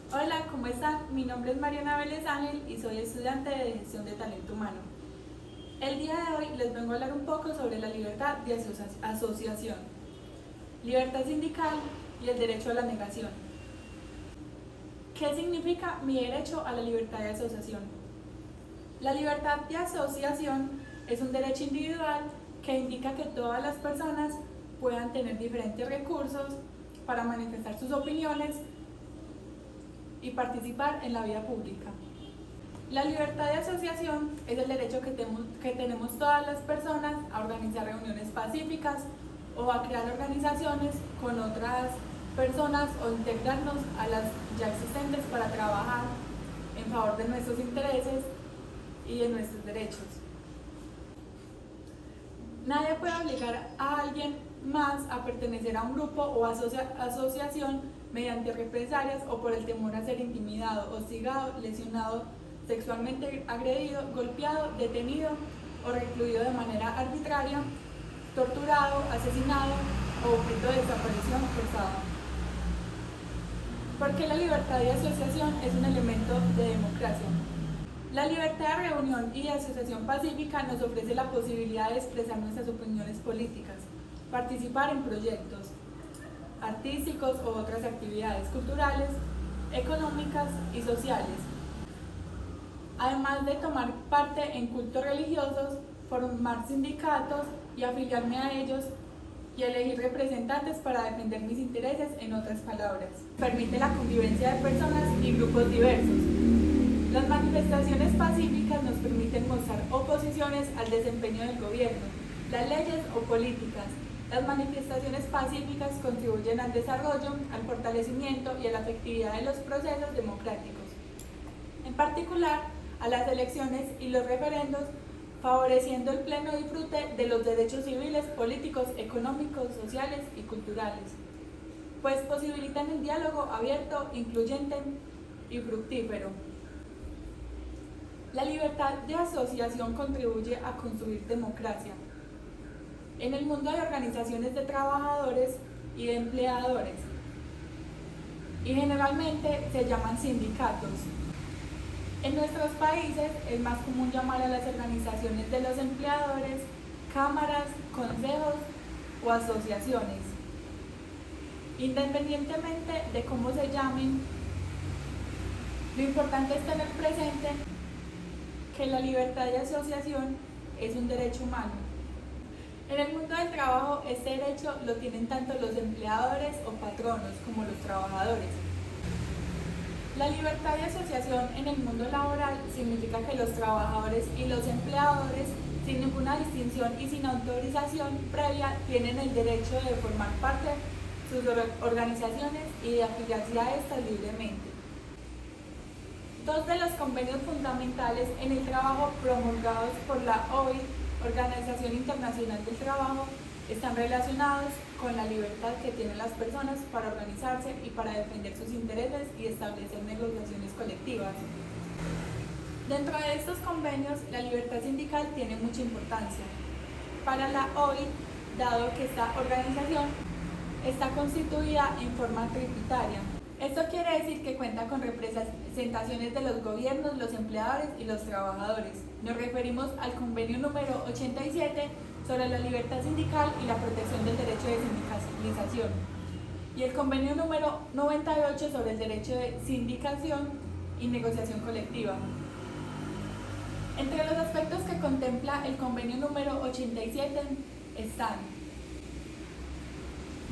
Hola, ¿cómo están? Mi nombre es Mariana Vélez Ángel y soy estudiante de Gestión de Talento Humano. El día de hoy les vengo a hablar un poco sobre la libertad de asociación, libertad sindical y el derecho a la negación. ¿Qué significa mi derecho a la libertad de asociación? La libertad de asociación es un derecho individual que indica que todas las personas puedan tener diferentes recursos para manifestar sus opiniones y participar en la vida pública. La libertad de asociación es el derecho que tenemos todas las personas a organizar reuniones pacíficas o a crear organizaciones con otras personas o integrarnos a las ya existentes para trabajar en favor de nuestros intereses y de nuestros derechos. Nadie puede obligar a alguien más a pertenecer a un grupo o asociación mediante represalias o por el temor a ser intimidado, hostigado, lesionado, sexualmente agredido, golpeado, detenido o recluido de manera arbitraria, torturado, asesinado o objeto de desaparición forzada. Porque la libertad de asociación es un elemento de democracia. La libertad de reunión y de asociación pacífica nos ofrece la posibilidad de expresar nuestras opiniones políticas, participar en proyectos artísticos o otras actividades culturales, económicas y sociales, además de tomar parte en cultos religiosos, formar sindicatos y afiliarme a ellos y elegir representantes para defender mis intereses, en otras palabras. Permite la convivencia de personas y grupos diversos. Las manifestaciones pacíficas nos permiten mostrar oposiciones al desempeño del gobierno, las leyes o políticas. Las manifestaciones pacíficas contribuyen al desarrollo, al fortalecimiento y a la efectividad de los procesos democráticos. En particular, a las elecciones y los referendos, favoreciendo el pleno disfrute de los derechos civiles, políticos, económicos, sociales y culturales, pues posibilitan el diálogo abierto, incluyente y fructífero. La libertad de asociación contribuye a construir democracia. En el mundo hay organizaciones de trabajadores y de empleadores, y generalmente se llaman sindicatos. En nuestros países es más común llamar a las organizaciones de los empleadores cámaras, consejos o asociaciones. Independientemente de cómo se llamen, lo importante es tener presente que la libertad de asociación es un derecho humano. En el mundo del trabajo, este derecho lo tienen tanto los empleadores o patronos como los trabajadores. La libertad de asociación en el mundo laboral significa que los trabajadores y los empleadores, sin ninguna distinción y sin autorización previa, tienen el derecho de formar parte de sus organizaciones y de afiliarse a estas libremente. Dos de los convenios fundamentales en el trabajo promulgados por la OIT, Organización Internacional del Trabajo, están relacionados con la libertad que tienen las personas para organizarse y para defender sus intereses y establecer negociaciones colectivas. Dentro de estos convenios, la libertad sindical tiene mucha importancia. Para la OIT, dado que esta organización está constituida en forma tributaria. Esto quiere decir que cuenta con representaciones de los gobiernos, los empleadores y los trabajadores. Nos referimos al convenio número 87 sobre la libertad sindical y la protección del derecho de sindicalización y el convenio número 98 sobre el derecho de sindicación y negociación colectiva. Entre los aspectos que contempla el convenio número 87 están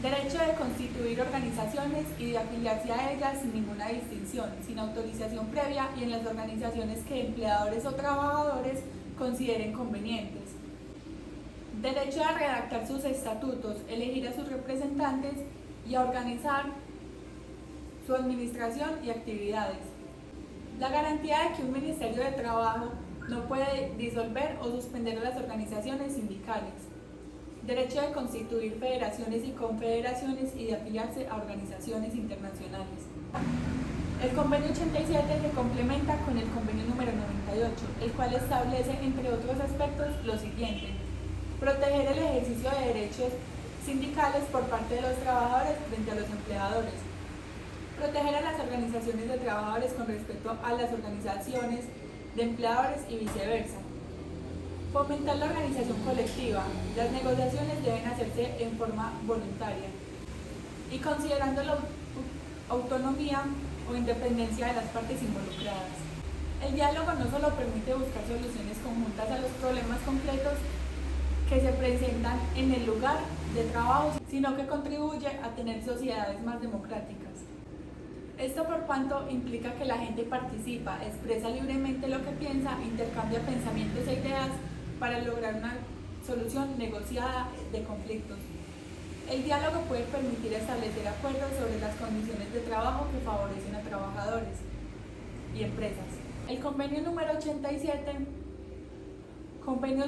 derecho de constituir organizaciones y de afiliarse a ellas sin ninguna distinción, sin autorización previa y en las organizaciones que empleadores o trabajadores consideren convenientes. Derecho a redactar sus estatutos, elegir a sus representantes y a organizar su administración y actividades. La garantía de que un Ministerio de Trabajo no puede disolver o suspender a las organizaciones sindicales. Derecho de constituir federaciones y confederaciones y de afiliarse a organizaciones internacionales. El convenio 87 se complementa con el convenio número 98, el cual establece, entre otros aspectos, lo siguiente: proteger el ejercicio de derechos sindicales por parte de los trabajadores frente a los empleadores, proteger a las organizaciones de trabajadores con respecto a las organizaciones de empleadores y viceversa. Fomentar la organización colectiva. Las negociaciones deben hacerse en forma voluntaria y considerando la autonomía o independencia de las partes involucradas. El diálogo no solo permite buscar soluciones conjuntas a los problemas concretos que se presentan en el lugar de trabajo, sino que contribuye a tener sociedades más democráticas. Esto por cuanto implica que la gente participa, expresa libremente lo que piensa, intercambia pensamientos e ideas para lograr una solución negociada de conflictos. El diálogo puede permitir establecer acuerdos sobre las condiciones de trabajo que favorecen a trabajadores y empresas. El convenio número 87, convenio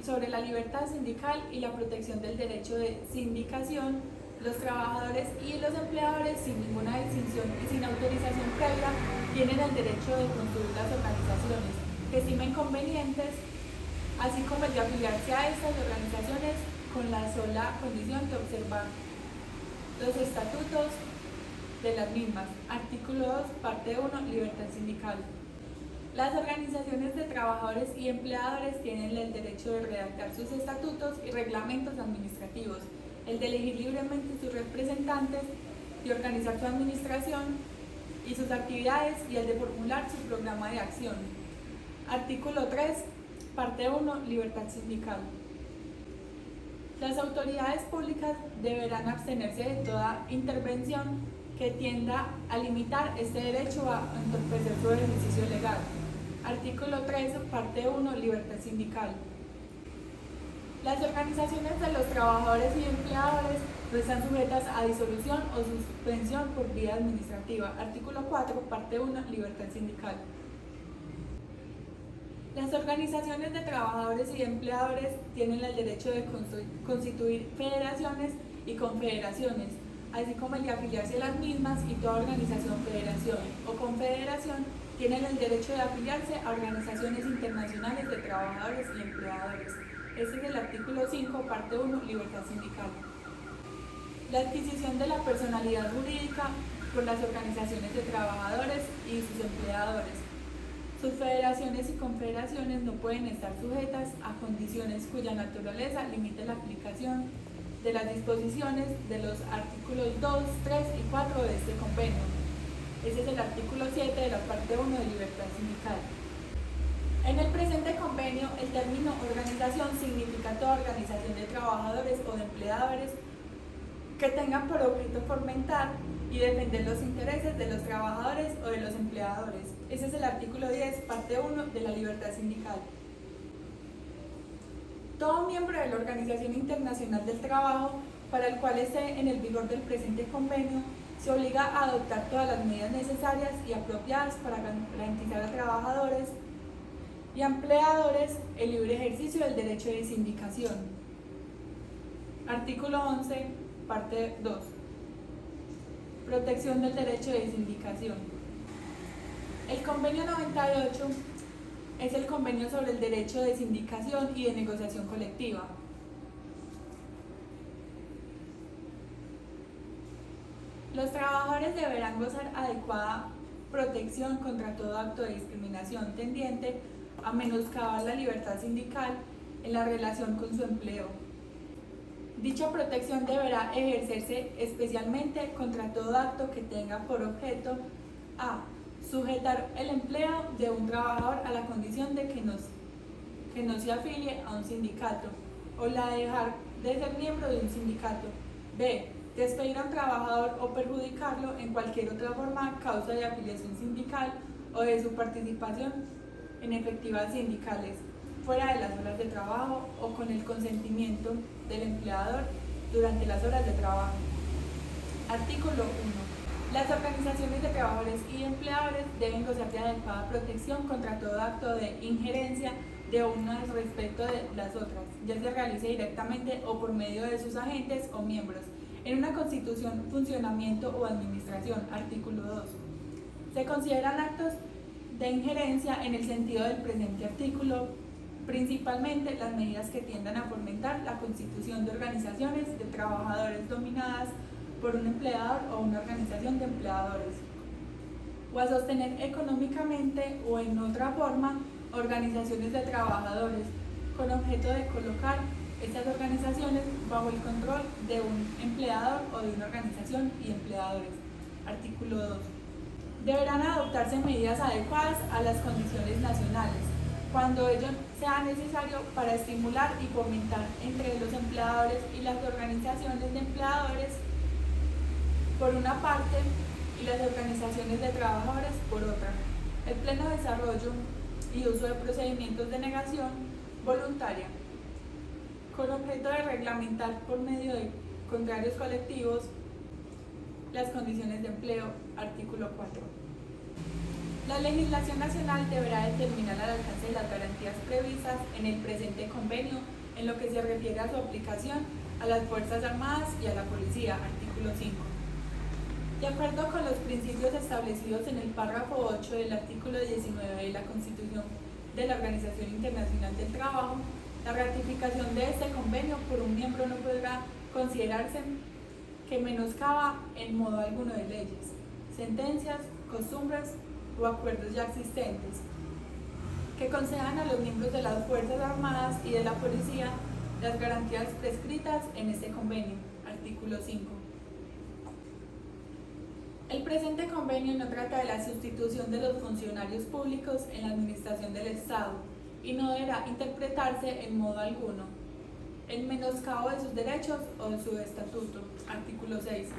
sobre la libertad sindical y la protección del derecho de sindicación. Los trabajadores y los empleadores, sin ninguna distinción y sin autorización previa, tienen el derecho de construir las organizaciones que estimen convenientes, así como el de afiliarse a estas organizaciones con la sola condición de observar los estatutos de las mismas. Artículo 2, parte 1, libertad sindical. Las organizaciones de trabajadores y empleadores tienen el derecho de redactar sus estatutos y reglamentos administrativos, el de elegir libremente sus representantes, de organizar su administración y sus actividades y el de formular su programa de acción. Artículo 3, parte 1, libertad sindical. Las autoridades públicas deberán abstenerse de toda intervención que tienda a limitar este derecho o a entorpecer su ejercicio legal. Artículo 3, parte 1, libertad sindical. Las organizaciones de los trabajadores y empleadores no están sujetas a disolución o suspensión por vía administrativa. Artículo 4, parte 1, libertad sindical. Las organizaciones de trabajadores y empleadores tienen el derecho de constituir federaciones y confederaciones, así como el de afiliarse a las mismas, y toda organización, federación o confederación tienen el derecho de afiliarse a organizaciones internacionales de trabajadores y empleadores. Este es el artículo 5, parte 1, libertad sindical. La adquisición de la personalidad jurídica por las organizaciones de trabajadores y sus empleadores. Sus federaciones y confederaciones no pueden estar sujetas a condiciones cuya naturaleza limite la aplicación de las disposiciones de los artículos 2, 3 y 4 de este convenio. Ese es el artículo 7 de la parte 1 de libertad sindical. En el presente convenio, el término organización significa toda organización de trabajadores o de empleadores que tengan por objeto fomentar y defender los intereses de los trabajadores o de los empleadores. Ese es el artículo 10, parte 1 de la libertad sindical. Todo miembro de la Organización Internacional del Trabajo, para el cual esté en el vigor del presente convenio, se obliga a adoptar todas las medidas necesarias y apropiadas para garantizar a trabajadores y a empleadores el libre ejercicio del derecho de sindicación. Artículo 11, parte 2. Protección del derecho de sindicación. El convenio 98 es el convenio sobre el derecho de sindicación y de negociación colectiva. Los trabajadores deberán gozar adecuada protección contra todo acto de discriminación tendiente a menoscabar la libertad sindical en la relación con su empleo. Dicha protección deberá ejercerse especialmente contra todo acto que tenga por objeto a sujetar el empleo de un trabajador a la condición de que no se afilie a un sindicato, o la de dejar de ser miembro de un sindicato. B. Despedir a un trabajador o perjudicarlo en cualquier otra forma a causa de afiliación sindical o de su participación en efectivas sindicales, fuera de las horas de trabajo o con el consentimiento del empleador durante las horas de trabajo. Artículo 1. Las organizaciones de trabajadores y empleadores deben gozar de adecuada protección contra todo acto de injerencia de unas respecto de las otras, ya se realice directamente o por medio de sus agentes o miembros, en una constitución, funcionamiento o administración. Artículo 2. Se consideran actos de injerencia en el sentido del presente artículo, principalmente las medidas que tiendan a fomentar la constitución de organizaciones de trabajadores dominadas por un empleador o una organización de empleadores. o a sostener económicamente o en otra forma organizaciones de trabajadores con objeto de colocar estas organizaciones bajo el control de un empleador o de una organización y empleadores. Artículo 2. Deberán adoptarse medidas adecuadas a las condiciones nacionales, cuando ello sea necesario para estimular y fomentar entre los empleadores y las organizaciones de empleadores por una parte y las organizaciones de trabajadores por otra, el pleno desarrollo y uso de procedimientos de negación voluntaria, con objeto de reglamentar por medio de contrarios colectivos las condiciones de empleo. Artículo 4. La legislación nacional deberá determinar el alcance de las garantías previstas en el presente convenio en lo que se refiere a su aplicación a las Fuerzas Armadas y a la Policía. Artículo 5. De acuerdo con los principios establecidos en el párrafo 8 del artículo 19 de la Constitución de la Organización Internacional del Trabajo, la ratificación de este convenio por un miembro no podrá considerarse que menoscaba en modo alguno de leyes, sentencias, costumbres o acuerdos ya existentes, que concedan a los miembros de las Fuerzas Armadas y de la Policía las garantías prescritas en este convenio. Artículo 5. El presente convenio no trata de la sustitución de los funcionarios públicos en la administración del Estado y no deberá interpretarse en modo alguno en menoscabo de sus derechos o de su estatuto. Artículo 6.